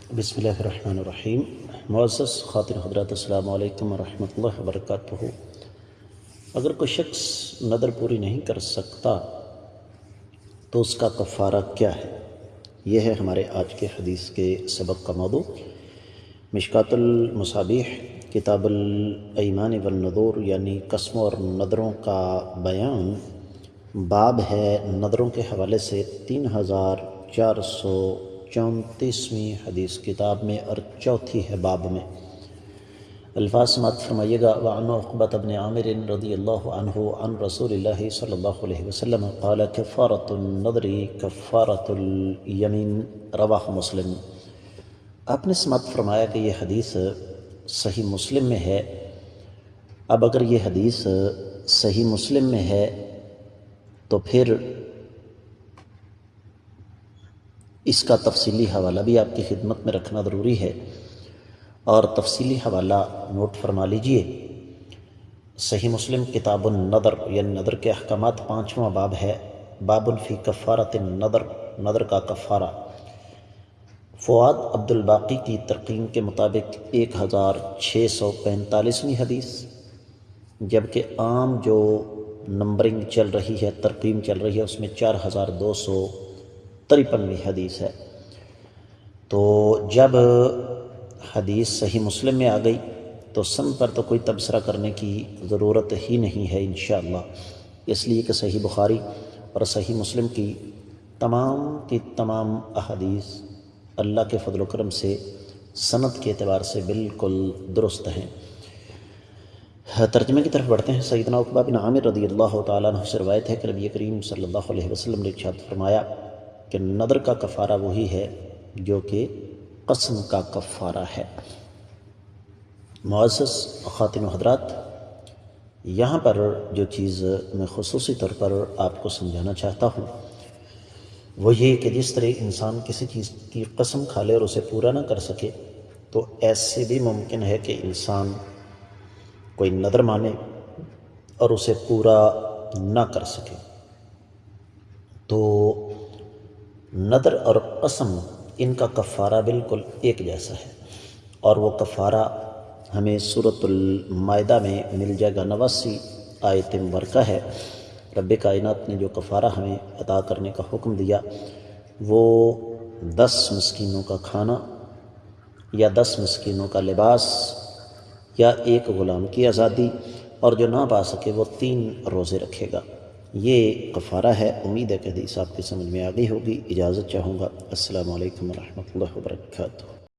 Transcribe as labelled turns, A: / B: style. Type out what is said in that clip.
A: بسم اللہ الرحمن الرحیم۔ معزز خواتین حضرات، السلام علیکم ورحمۃ اللہ وبرکاتہ۔ اگر کوئی شخص نظر پوری نہیں کر سکتا تو اس کا کفارہ کیا ہے؟ یہ ہے ہمارے آج کے حدیث کے سبق کا موضوع۔ مشکات المصابیح کتاب الایمان والنذور یعنی قسموں اور نذروں کا بیان باب ہے نذروں کے حوالے سے 3434ویں حدیث کتاب میں اور چوتھی ہے باب میں۔ الفاظ سماعت فرمائیے گا۔ وعن عقبۃ بن عامر رضی اللہ عنہ عن رسول اللہ صلی اللہ علیہ وسلم قال کفارۃ النذر کفارۃ الیمین، رواہ مسلم۔ آپ نے سماعت فرمایا کہ یہ حدیث صحیح مسلم میں ہے۔ اب اگر یہ حدیث صحیح مسلم میں ہے تو پھر اس کا تفصیلی حوالہ بھی آپ کی خدمت میں رکھنا ضروری ہے، اور تفصیلی حوالہ نوٹ فرما لیجئے۔ صحیح مسلم کتاب النذر یعنی نذر کے احکامات 5واں باب ہے۔ باب فی کفارۃ النذر، نذر کا کفارہ۔ فؤاد عبد الباقی کی ترقیم کے مطابق 1645ویں حدیث، جبکہ عام جو نمبرنگ چل رہی ہے، ترقیم چل رہی ہے، اس میں 4253ویں حدیث ہے۔ تو جب حدیث صحیح مسلم میں آ گئی تو سن پر تو کوئی تبصرہ کرنے کی ضرورت ہی نہیں ہے انشاءاللہ، اس لیے کہ صحیح بخاری اور صحیح مسلم کی تمام احادیث اللہ کے فضل و کرم سے سند کے اعتبار سے بالکل درست ہیں۔ ترجمے کی طرف بڑھتے ہیں۔ سیدنا عقبہ بن عامر رضی اللہ تعالیٰ عنہ سے روایت ہے کہ نبی کریم صلی اللہ علیہ وسلم نے ارشاد فرمایا کہ نذر کا کفارہ وہی ہے جو کہ قسم کا کفارہ ہے۔ معزز خواتین و حضرات، یہاں پر جو چیز میں خصوصی طور پر آپ کو سمجھانا چاہتا ہوں وہ یہ کہ جس طرح انسان کسی چیز کی قسم کھا لے اور اسے پورا نہ کر سکے، تو ایسے بھی ممکن ہے کہ انسان کوئی نذر مانے اور اسے پورا نہ کر سکے۔ تو نذر اور قسم ان کا کفارہ بالکل ایک جیسا ہے، اور وہ کفارہ ہمیں سورۃ المائدہ میں مل جائے گا۔ 89 آیت مبارکہ ہے۔ رب کائنات نے جو کفارہ ہمیں عطا کرنے کا حکم دیا وہ 10 مسکینوں کا کھانا یا 10 مسکینوں کا لباس یا ایک غلام کی آزادی، اور جو نہ پا سکے وہ 3 روزے رکھے گا۔ یہ کفارہ ہے۔ امید ہے کہ حدیث آپ کی سمجھ میں آ گئی ہوگی۔ اجازت چاہوں گا۔ السلام علیکم ورحمۃ اللہ وبرکاتہ۔